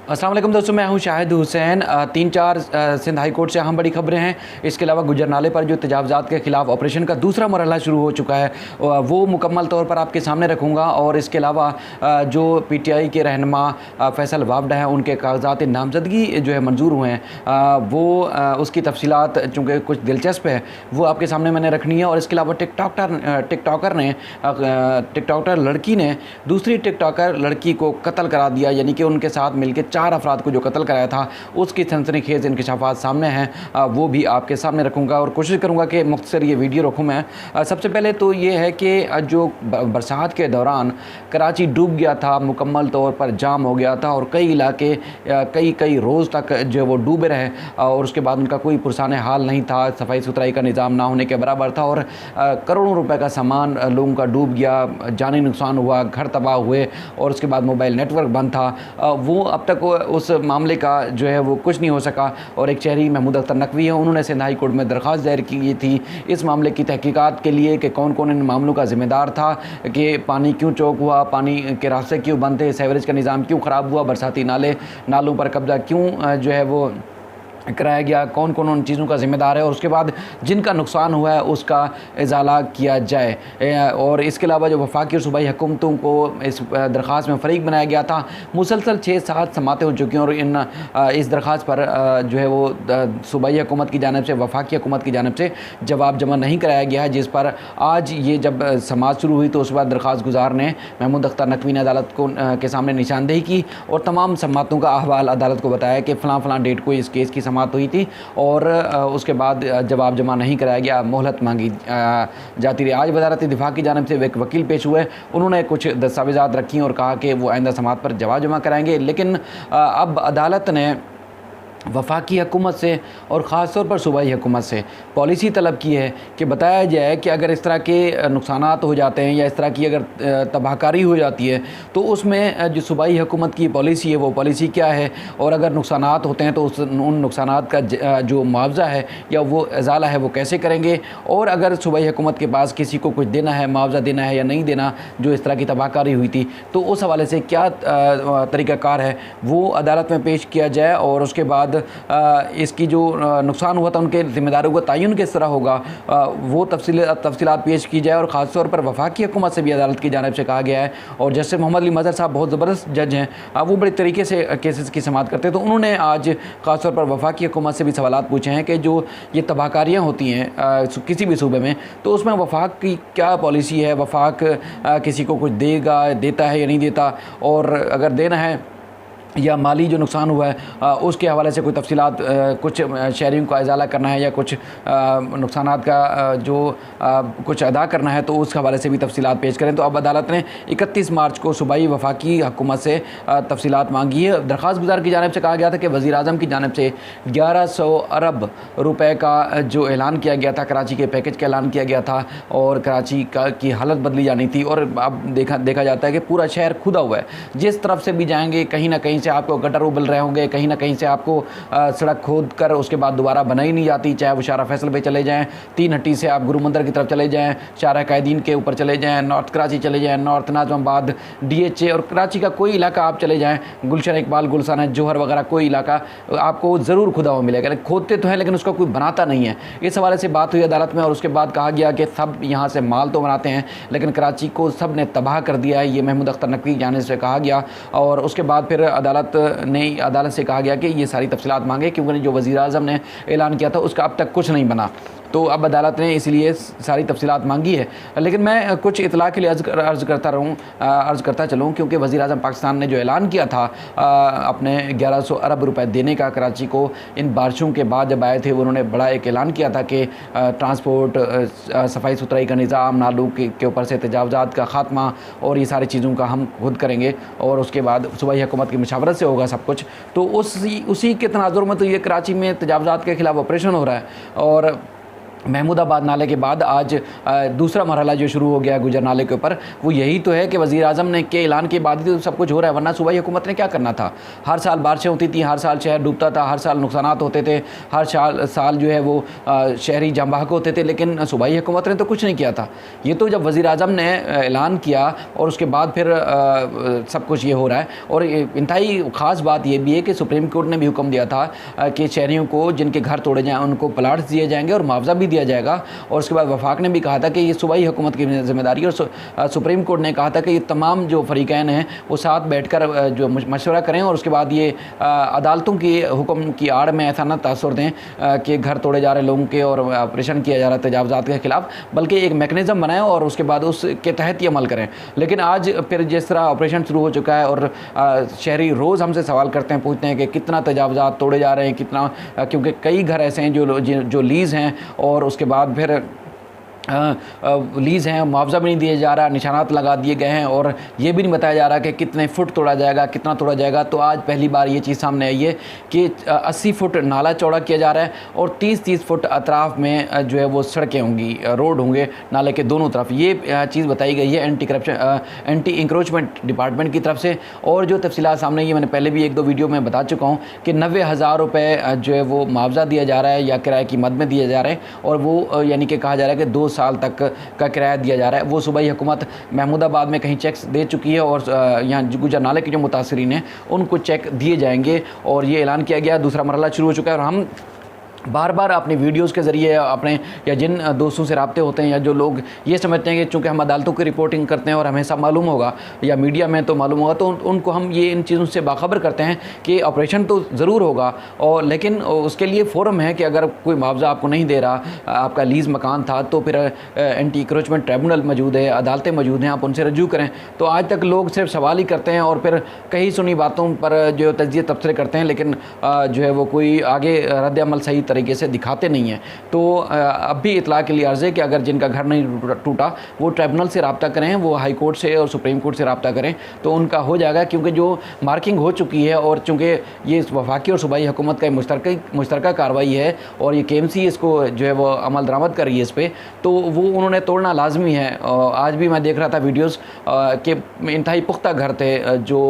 अस्सलाम वालेकुम दोस्तों, मैं हूं शाहिद हुसैन। 3-4 सिंध हाई कोर्ट से अहम बड़ी खबरें हैं। इसके अलावा गुजर नाले पर जो तजावज़ात के ख़िलाफ़ ऑपरेशन का दूसरा मरहला शुरू हो चुका है, वो मुकम्मल तौर पर आपके सामने रखूँगा। और इसके अलावा जो PTI के रहनुमा फ़ैसल वावडा हैं, उनके कागज़ात नामज़दगी जो है मंजूर हुए हैं, वो उसकी तफसीलात चूँकि कुछ दिलचस्प है वो आपके सामने मैंने रखनी है। और इसके अलावा टिकटॉकर लड़की ने दूसरी टिकटॉकर लड़की को कत्ल करा दिया, यानी कि उनके साथ मिलकर 4 अफराद को जो कत्ल कराया था उसकी सनसनीखेज़ इंकशाफात सामने हैं, वो भी आपके सामने रखूँगा और कोशिश करूँगा कि मुख्तसर ये वीडियो रखूँ मैं। सबसे पहले तो ये है कि जो बरसात के दौरान कराची डूब गया था, मुकम्मल तौर पर जाम हो गया था और कई इलाके कई रोज़ तक जो वो डूबे रहे और उसके बाद उनका कोई पुरसान हाल नहीं था, सफाई सुथराई का निज़ाम ना होने के बराबर था और करोड़ों रुपए का सामान लोगों का डूब गया, जानी नुकसान हुआ, घर तबाह हुए और उसके बाद मोबाइल नेटवर्क बंद था। वो अब तक उस मामले का जो है वो कुछ नहीं हो सका। और एक शहरी महमूद अख्तर नकवी है, उन्होंने सिंध हाई कोर्ट में दरख्वास्त दायर की थी इस मामले की तहकीकात के लिए कि कौन कौन इन मामलों का ज़िम्मेदार था, कि पानी क्यों चौक हुआ, पानी के रास्ते क्यों बंद थे, सीवरेज का निज़ाम क्यों ख़राब हुआ, बरसाती नालों पर कब्जा क्यों जो है वो कराया गया, कौन कौन उन चीज़ों का ज़िम्मेदार है और उसके बाद जिनका नुकसान हुआ है उसका इजाला किया जाए। और इसके अलावा जो वफाकी और सूबाई हुकूमतों को इस दरख्वास्त में फ़रीक बनाया गया था, मुसलसल 6-7 समातें हो चुकी हैं और इस दरख्वास्त पर जो है वो सूबाई हुकूमत की जानिब से, वफाकी हुकूमत की जानिब से जवाब जमा नहीं कराया गया है, जिस पर आज ये जब समात शुरू हुई तो उस बाद दरख्वास्त गुजार ने महमूद अख्तर नकवी ने अदालत को के सामने निशानदेही की और तमाम समातों का अहवाल अदालत को बताया कि फ़लाँ डेट को इस केस की समात हुई थी और उसके बाद जवाब जमा नहीं कराया गया, मोहलत मांगी जाती रही। आज वज़ारत दिफा की जानिब से एक वकील पेश हुए, उन्होंने कुछ दस्तावेज़ात रखी और कहा कि वो आइंदा समात पर जवाब जमा कराएंगे। लेकिन अब अदालत ने वफाकी हुकूमत से और ख़ास तौर पर सूबाई हुकूमत से पॉलिसी तलब की है कि बताया जाए कि अगर इस तरह के नुकसानात हो जाते हैं या इस तरह की अगर तबाहकारी हो जाती है तो उसमें जो सूबाई हुकूमत की पॉलिसी है वो पॉलिसी क्या है, और अगर नुकसानात होते हैं तो उन नुकसानात का जो मुआवजा है या वो इजाला है वो कैसे करेंगे, और अगर सूबाई हुकूमत के पास किसी को कुछ देना है, मुआवजा देना है या नहीं देना जो इस तरह की तबाहकारी हुई थी, तो उस हवाले से क्या तरीक़ाकार है वो अदालत में पेश किया जाए। और उसके बाद इसकी जो नुकसान हुआ था उनके ज़िम्मेदारों का तयन किस तरह होगा वो तफसीलात पेश की जाए। और ख़ास तौर पर वफाकी हुकूमत से भी अदालत की जानिब से कहा गया है, और जस्टिस मोहम्मद अली मज़हर साहब बहुत ज़बरदस्त जज हैं, वो बड़े तरीके से केसेस की समाअत करते हैं, तो उन्होंने आज ख़ास तौर पर वफाकी हुकूमत से भी सवालात पूछे हैं कि जो ये तबाहकारियाँ होती हैं किसी भी सूबे में, तो उसमें वफाक की क्या पॉलिसी है, वफाक किसी को कुछ देता है या नहीं देता, और अगर देना है या माली जो नुकसान हुआ है उसके हवाले से कोई तफसीलात, कुछ शहरियों का इजाला करना है या कुछ नुकसानात का जो कुछ अदा करना है तो उस हवाले से भी तफसीलात पेश करें। तो अब अदालत ने 31 मार्च को सूबाई वफाकी हुकूमत से तफसीलात मांगी है। दरख्वास्त गुजार की जानिब से कहा गया था कि वज़ीर आज़म की जानिब से 1100 अरब रुपए का जो ऐलान किया गया था, कराची के पैकेज का ऐलान किया गया था और कराची की हालत बदली जानी थी, और अब देखा जाता है कि पूरा शहर खुदा हुआ है, जिस तरफ से भी जाएंगे कहीं ना कहीं से आपको गटर उबल रहे होंगे, कहीं ना कहीं से आपको सड़क खोद कर उसके बाद दोबारा बनाई नहीं जाती, चाहे वो शारा फैसल पे चले जाएं, 3 हट्टी से आप गुरु मंदिर की तरफ चले जाएं, शारा कायदीन के ऊपर चले जाएं, नॉर्थ कराची चले जाएं, नॉर्थ नाज़माबाद, DHA और कराची का कोई इलाका आप चले जाएं, गुलशन इकबाल, गुलशन जोहर वगैरह कोई इलाका आपको ज़रूर खुदा हुआ मिलेगा। खोदते तो हैं लेकिन उसका कोई बनाता नहीं है। इस हवाले से बात हुई अदालत में और उसके बाद कहा गया कि सब यहाँ से माल तो बनाते हैं लेकिन कराची को सब ने तबाह कर दिया है, ये महमूद अख्तर नकवी जाने से कहा गया। और उसके बाद फिर अदालत से कहा गया कि ये सारी तफसीलात मांगे, क्योंकि जो वज़ीर आज़म ने ऐलान किया था उसका अब तक कुछ नहीं बना, तो अब अदालत ने इसलिए सारी तफसीलात मांगी है। लेकिन मैं कुछ इतला के लिए अर्ज़ करता चलूँ, क्योंकि वज़ीर आज़म पाकिस्तान ने जो ऐलान किया था अपने 1100 अरब रुपए देने का कराची को, इन बारिशों के बाद जब आए थे उन्होंने बड़ा एक ऐलान किया था कि ट्रांसपोर्ट, सफाई सुथराई का निज़ाम, नालों के ऊपर से तजावज़ात का ख़ात्मा और ये सारी चीज़ों का हम खुद करेंगे और उसके बाद सूबाई हुकूमत की मशावरत से होगा सब कुछ। तो उसी के तनाजुर में तो ये कराची में तजावज़ात के ख़िलाफ़ ऑपरेशन हो रहा है और महमूदाबाद नाले के बाद आज दूसरा मरहला जो शुरू हो गया है गुजर नाले के ऊपर, वो यही तो है कि वज़ीर आज़म ने के ऐलान के बाद ही तो सब कुछ हो रहा है, वरना सूबाई हुकूमत ने क्या करना था। हर साल बारिशें होती थी, हर साल शहर डूबता था, हर साल नुकसानात होते थे, हर साल जो है वो शहरी जामबहक होते थे, लेकिन सूबाई हुकूमत ने तो कुछ नहीं किया था। ये तो जब वज़ीर आज़म ने ऐलान किया और उसके बाद फिर सब कुछ ये हो रहा है। और इंतहाई ख़ास बात ये भी है कि सुप्रीम कोर्ट ने भी हुक्म दिया था कि शहरियों को जिनके घर तोड़े जाएँ उनको प्लाट्स दिए जाएंगे और मुआवजा भी दिया जाएगा। और उसके बाद वफाक ने भी कहा था कि ये सूबाई हुकूमत की जिम्मेदारी, और सुप्रीम कोर्ट ने कहा था कि ये तमाम जो फरीकैन हैं वो साथ बैठकर जो मशवरा करें और उसके बाद ये अदालतों के हुक्म की आड़ में ऐसा ना तासुर दें कि घर तोड़े जा रहे लोगों के और ऑपरेशन किया जा रहा है तजावज़ात के ख़िलाफ़, बल्कि एक मेकनिज़म बनाएं और उसके बाद उसके तहत ही अमल करें। लेकिन आज फिर जिस तरह ऑपरेशन शुरू हो चुका है और शहरी रोज़ हमसे सवाल करते हैं, पूछते हैं कि कितना तजावज़ात तोड़े जा रहे हैं, कितना, क्योंकि कई घर ऐसे हैं जो लीज़ हैं और उसके बाद फिर लीज़ हैं, मुआवजा भी नहीं दिया जा रहा, निशानात लगा दिए गए हैं और ये भी नहीं बताया जा रहा कि कितने फुट तोड़ा जाएगा, कितना तोड़ा जाएगा। तो आज पहली बार ये चीज़ सामने आई है कि 80 फुट नाला चौड़ा किया जा रहा है और 30-30 फुट अतराफ़ में जो है वो सड़कें होंगी, रोड होंगे नाले के दोनों तरफ। ये चीज़ बताई गई है एंटी इंक्रोचमेंट डिपार्टमेंट की तरफ से। और जो तफसीलात सामने, ये मैंने पहले भी 1-2 वीडियो में बता चुका हूँ कि 90,000 रुपये जो है वो मुआवजा दिया जा रहा है या किराए की मद में दिया जा रहा है, और वो यानी कि कहा जा रहा है कि 2 साल तक का किराया दिया जा रहा है। वो सूबाई हुकूमत महमूदाबाद में कहीं चेक्स दे चुकी है और यहाँ गुजर नाले के जो मुतासरीन हैं उनको चेक दिए जाएंगे और ये ऐलान किया गया। दूसरा मरहला शुरू हो चुका है और हम बार बार अपने वीडियोज़ के ज़रिए अपने या जिन दोस्तों से रब्ते होते हैं या जो लोग ये समझते हैं कि चूँकि हम अदालतों की रिपोर्टिंग करते हैं और हमें सब मालूम होगा या मीडिया में तो मालूम होगा, तो उनको हम ये इन चीज़ों से बाखबर करते हैं कि ऑपरेशन तो ज़रूर होगा और लेकिन उसके लिए फ़ोरम है कि अगर कोई मुआवजा आपको नहीं दे रहा, आपका लीज़ मकान था, तो फिर एंटी इंक्रोचमेंट ट्रिब्यूनल मौजूद है, अदालतें मौजूद हैं, आप उनसे रजू करें। तो आज तक लोग सिर्फ सवाल ही करते हैं और फिर कई सुनी बातों पर जो तज्जिए तबसरे करते हैं, लेकिन जो है वो कोई आगे रद्द अमल सही तरीके से दिखाते नहीं हैं। तो अब भी इतला के लिए अर्ज़ है कि अगर जिनका घर नहीं टूटा वो ट्रिब्यूनल से रब्ता करें, वो हाई कोर्ट से और सुप्रीम कोर्ट से रब्ता करें तो उनका हो जाएगा, क्योंकि जो मार्किंग हो चुकी है और चूँकि ये वफाकी और सूबाई हुकूमत का मुश्तरका कार्रवाई है और ये KMC इसको जो है वो अमल दरामद कर रही है इस पर, तो वो उन्होंने तोड़ना लाजमी है। आज भी मैं देख रहा था वीडियोज़ के इंतहाई पुख्ता घर थे जो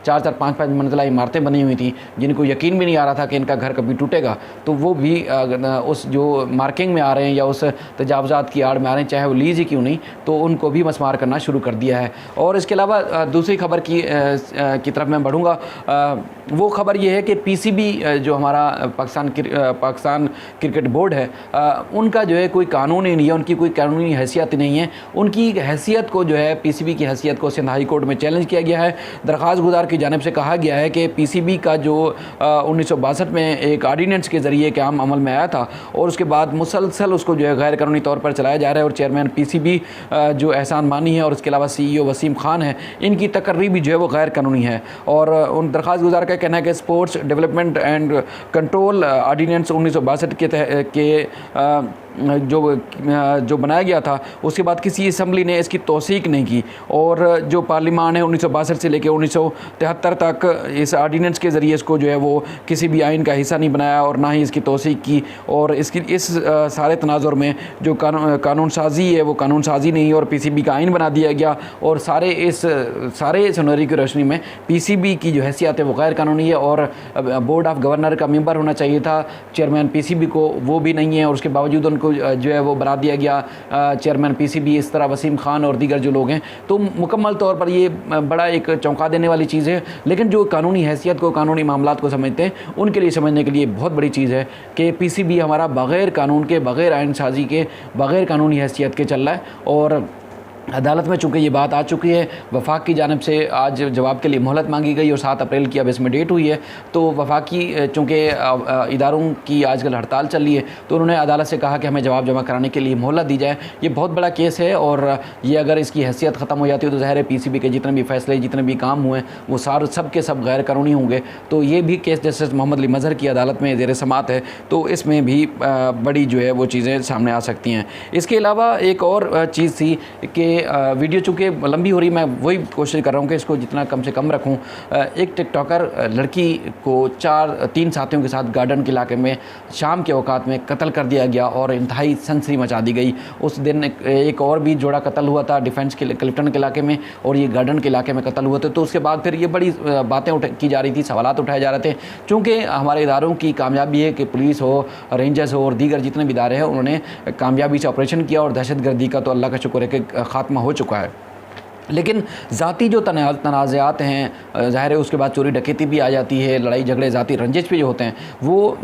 4-4, 5-5 मंजिला इमारतें बनी हुई थी, जिनको यकीन भी नहीं आ रहा था कि इनका घर कभी टूटेगा। तो वो भी उस जो मार्किंग में आ रहे हैं या उस तजावज़ात की आड़ में आ रहे हैं, चाहे वो लीज़ ही क्यों नहीं, तो उनको भी मसमार करना शुरू कर दिया है। और इसके अलावा दूसरी खबर की तरफ मैं बढ़ूँगा। वो खबर ये है कि PCB जो हमारा पाकिस्तान क्रिकेट बोर्ड है, उनका जो है कोई कानून ही नहीं है, उनकी कोई कानूनी हैसियत नहीं है। उनकी हैसियत को जो है PCB की हैसियत को सिंध हाई कोर्ट में चैलेंज किया गया है। दरख्वास्त गुजार की जानिब से कहा गया है कि PCB का जो 1962 में एक आर्डीनेंस के ज़रिए क़याम अमल में आया था और उसके बाद मुसलसल उसको जो है गैर कानूनी तौर पर चलाया जा रहा है और चेयरमैन PCB जो एहसान मानी है और उसके अलावा CEO वसीम खान है, इनकी तकर्री भी जो है वो गैर कानूनी है। और उन दरख्वास्त गुजार का कहना है कि sports development and control ordinance 1962 के जो बनाया गया था, उसके बाद किसी असम्बली ने इसकी तौसीक नहीं की और जो पार्लिमान है 1962 से लेकर 1973 तक इस आर्डीनेंस के ज़रिए इसको जो है वो किसी भी आइन का हिस्सा नहीं बनाया और ना ही इसकी तौसीक की। और इस सारे तनाजुर में जो कानून साजी है वो कानून साजी नहीं और PCB का आइन बना दिया गया और सारे सुनहरी की रोशनी में PCB की जो हैसियत है वो गैर कानूनी है और बोर्ड ऑफ गवर्नर का मेंबर होना चाहिए था चेयरमैन PCB को, वो भी नहीं है और उसके बावजूद उनको जो है वो बना दिया गया चेयरमैन PCB। इस तरह वसीम खान और दीगर जो लोग हैं, तो मुकम्मल तौर पर ये बड़ा एक चौंका देने वाली चीज़ है। लेकिन जो कानूनी हैसियत को, कानूनी मामलात को समझते हैं, उनके लिए समझने के लिए बहुत बड़ी चीज़ है कि PCB हमारा बग़ैर कानून के, बग़ैर आइन साजी के, बग़ैर कानूनी हैसियत के चल रहा है। और अदालत में चूँकि ये बात आ चुकी है, वफाक की जानिब से आज जवाब के लिए मोहलत मांगी गई और 7 अप्रैल की अब इसमें डेट हुई है। तो वफाकी चूँकि इदारों की आजकल हड़ताल चल रही है, तो उन्होंने अदालत से कहा कि हमें जवाब जमा कराने के लिए मोहलत दी जाए। ये बहुत बड़ा केस है और ये अगर इसकी हैसियत ख़त्म हो जाती है तो ज़ाहिर है PCB के जितने भी फ़ैसले, जितने भी काम हुए वो सब के सब गैर कानूनी होंगे। तो ये भी केस जस्टिस मोहम्मद अली मज़हर की अदालत में ज़ेर समात है, तो इसमें भी बड़ी जो है वो चीज़ें सामने आ सकती हैं। इसके अलावा एक और चीज़ थी कि वीडियो चूँकि लंबी हो रही, मैं वही कोशिश कर रहा हूँ कि इसको जितना कम से कम रखूँ। एक टिकटॉकर लड़की को 3 साथियों के साथ गार्डन के इलाके में शाम के औकात में कत्ल कर दिया गया और इंतहाई सनसनी मचा दी गई। उस दिन एक और भी जोड़ा कत्ल हुआ था डिफेंस के क्लिफ्टन के इलाके में, और ये गार्डन के इलाके में कत्ल हुए थे। तो उसके बाद फिर ये बड़ी बातें की जा रही थी, सवालात उठाए जा रहे थे। चूँकि हमारे इदारों की कामयाबी है कि पुलिस हो, रेंजर्स हो और दीगर जितने भी इदारे हैं, उन्होंने कामयाबी से ऑपरेशन किया और दहशतगर्दी का तो अल्लाह का शुक्र है कि खात्मा हो चुका है। लेकिन ज़ाती जो तनाज़ात हैं, ज़ाहिर है उसके बाद चोरी डकैती भी आ जाती है, लड़ाई झगड़े ज़ाती रंजिश भी जो होते हैं, वो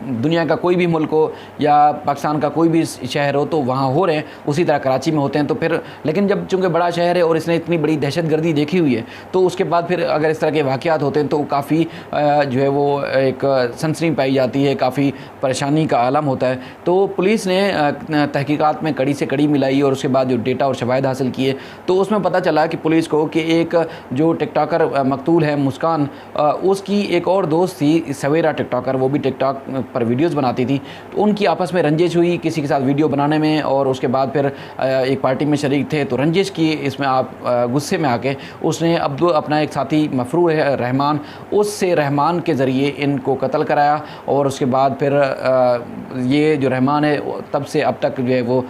दुनिया का कोई भी मुल्क हो या पाकिस्तान का कोई भी शहर हो तो वहाँ हो रहे हैं, उसी तरह कराची में होते हैं। तो फिर लेकिन जब चूँकि बड़ा शहर है और इसने इतनी बड़ी दहशतगर्दी देखी हुई है, तो उसके बाद फिर अगर इस तरह के वाक़यात होते हैं तो काफ़ी जो है वो एक सनसनी पाई जाती है, काफ़ी परेशानी का आलम होता है। तो पुलिस ने तहकीकात में कड़ी से कड़ी मिलाई और उसके बाद जो डेटा और शवाहिद हासिल किए, तो उसमें पता चला कि पुलिस को कि एक जो टिकटॉकर मकतूल है मुस्कान, उसकी एक और दोस्त थी सवेरा टिकटॉकर, वो भी टिकटॉक पर वीडियोस बनाती थी। तो उनकी आपस में रंजिश हुई किसी के साथ वीडियो बनाने में, और उसके बाद फिर एक पार्टी में शरीक थे तो रंजिश की इसमें आप गुस्से में आके उसने अपना एक साथी मफरूर है रहमान, उससे रहमान के ज़रिए इनको कत्ल कराया। और उसके बाद फिर ये जो रहमान है तब से अब तक जो है वो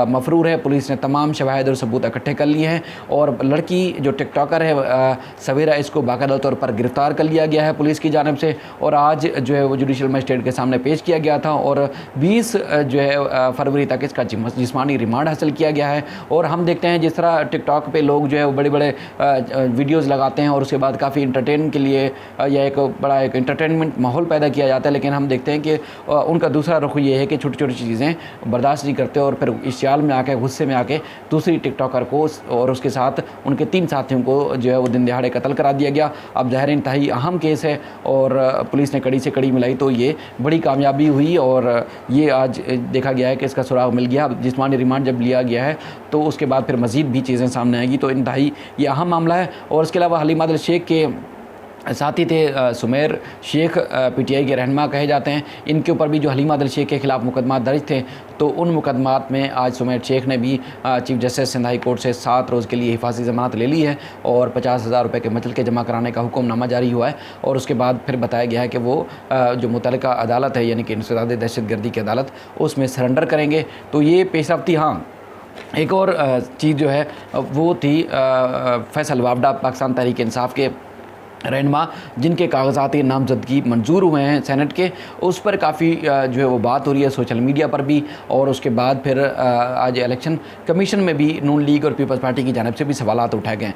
मफरूर है। पुलिस ने तमाम शवाहिद और सबूत इकट्ठे कर लिए हैं और लड़की जो टिकटॉकर है सवेरा, इसको बाकायदा तौर पर गिरफ़्तार कर लिया गया है पुलिस की जानिब से, और आज जो है वो जुडिशल मजिस्ट्रेट के सामने पेश किया गया था और 20 जो है फरवरी तक इसका जिस्मानी रिमांड हासिल किया गया है। और हम देखते हैं जिस तरह टिकटॉक पे लोग जो है वो बड़े बड़े वीडियोज़ लगाते हैं और उसके बाद काफ़ी इंटरटेन के लिए या एक बड़ा एक इंटरटेनमेंट माहौल पैदा किया जाता है, लेकिन हम देखते हैं कि उनका दूसरा रुख ये है कि छोटी छोटी चीज़ें बर्दाश्त नहीं करते और फिर इस चाल में आके गुस्से में आके दूसरी टिकटॉकर को और उसके साथ उनके 3 साथियों को जो है वो दिन दहाड़े कत्ल करा दिया गया। अब ज़ाहिर इंतहाई अहम केस है और पुलिस ने कड़ी से कड़ी मिलाई तो ये बड़ी कामयाबी हुई और ये आज देखा गया है कि इसका सुराग मिल गया। अब जिस्मानी रिमांड जब लिया गया है तो उसके बाद फिर मज़ीद भी चीज़ें सामने आएगी, तो इंतहाई ये अहम मामला है। और इसके अलावा हलीमा आदिल शेख के साथी थे सुमेर शेख, पीटीआई के रहनुमा कहे जाते हैं, इनके ऊपर भी जो हलीमा आदिल शेख के ख़िलाफ़ मुकदमा दर्ज थे, तो उन मुकदमात में आज सुमेर शेख ने भी chief justice Sindh high court से 7 रोज़ के लिए हिफाजती ज़मानत ले ली है और 50,000 रुपये के मचल के जमा कराने का हुक्मनामा जारी हुआ है। और उसके बाद फिर बताया गया है कि वो जो मुतल्लिका अदालत है यानी कि इंसदाद दहशतगर्दी की अदालत, उसमें सरेंडर करेंगे। तो ये पेशरफ्ती। हाँ, एक और चीज़ जो है वो थी फैसल वावडा, पाकिस्तान तहरीक इंसाफ के रहनुमा, जिनके कागजाती नामजदगी मंजूर हुए हैं सेनेट के, उस पर काफ़ी जो है वो बात हो रही है सोशल मीडिया पर भी। और उसके बाद फिर आज इलेक्शन कमीशन में भी नून लीग और पीपल्स पार्टी की जानिब से भी सवालात उठाए गए।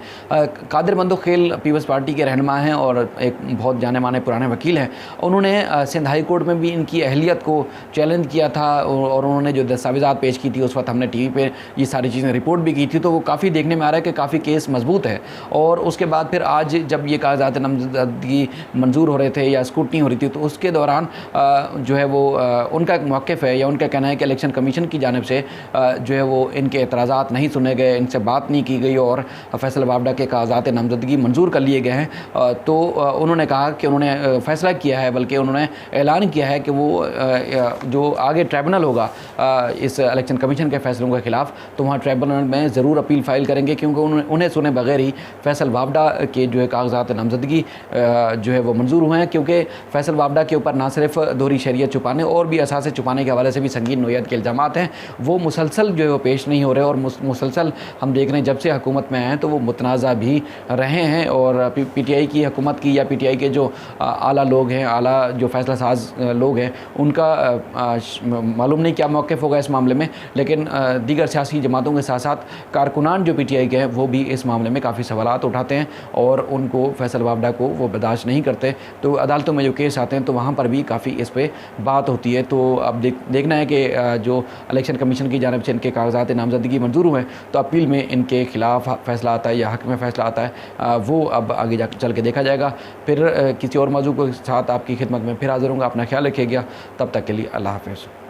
कादिर मंदोखेल पीपल्स पार्टी के रहनुमा हैं और एक बहुत जाने माने पुराने वकील हैं। उन्होंने सिंध हाई कोर्ट में भी इनकी अहलियत को चैलेंज किया था और उन्होंने जो दस्तावेज़ात पेश की थी उस वक्त हमने टीवी पे ये सारी चीज़ें रिपोर्ट भी की थी, तो वो काफ़ी देखने में आ रहा है कि काफ़ी केस मजबूत है। और उसके बाद फिर आज जब ये कागजात नामजदगी मंजूर हो रहे थे या स्क्रूटनी हो रही थी, तो उसके दौरान जो है वो उनका एक मौक़िफ़ है या उनका कहना है कि इलेक्शन कमीशन की जानिब से जो है वो इनके एतराज़ात नहीं सुने गए, इनसे बात नहीं की गई और फैसल वावडा के कागजात नामजदगी मंजूर कर लिए गए हैं। तो उन्होंने कहा कि उन्होंने फ़ैसला किया है, बल्कि उन्होंने ऐलान किया है कि वो जो आगे ट्रिब्यूनल होगा इस इलेक्शन कमीशन के फ़ैसलों के ख़िलाफ़, तो वहाँ ट्रिब्यूनल में ज़रूर अपील फ़ाइल करेंगे, क्योंकि उन्हें सुने बगैर ही फैसल वावडा के जो है कागजात नामजदगी जो है वो मंजूर हुए हैं। क्योंकि फैसल वावडा के ऊपर ना सिर्फ दोहरी शरीयत छुपाने और भी असासे छुपाने के हवाले से भी संगीन नोयत के इल्ज़ामात हैं, वो मुसलसल जो है वो पेश नहीं हो रहे और मुसलसल हम देख रहे हैं जब से हुकूमत में आए हैं तो वो मुतनाज़ा भी रहे हैं। और पीटीआई की हुकूमत की या पीटीआई के जो आला लोग हैं, आला जो फैसला साज लोग हैं, उनका मालूम नहीं क्या मौक़िफ़ होगा इस मामले में, लेकिन दीगर सियासी जमातों के साथ साथ कारकुनान जो पीटीआई के हैं वो भी इस मामले में काफ़ी सवालात उठाते हैं और उनको फैसल वावडा को वो बर्दाश्त नहीं करते। तो अदालतों में जो केस आते हैं तो वहाँ पर भी काफ़ी इस पर बात होती है। तो अब देखना है कि जो इलेक्शन कमीशन की जानिब से इनके कागजात नामजदगी मंजूर हुए हैं तो अपील में इनके ख़िलाफ़ फ़ैसला आता है या हक़ में फ़ैसला आता है, वो अब आगे जा चल के देखा जाएगा। फिर किसी और मौजू के साथ आपकी खिदमत में फिर हाज़िर होंगे। अपना ख्याल रखिएगा, तब तक के लिए अल्लाह हाफ़िज़।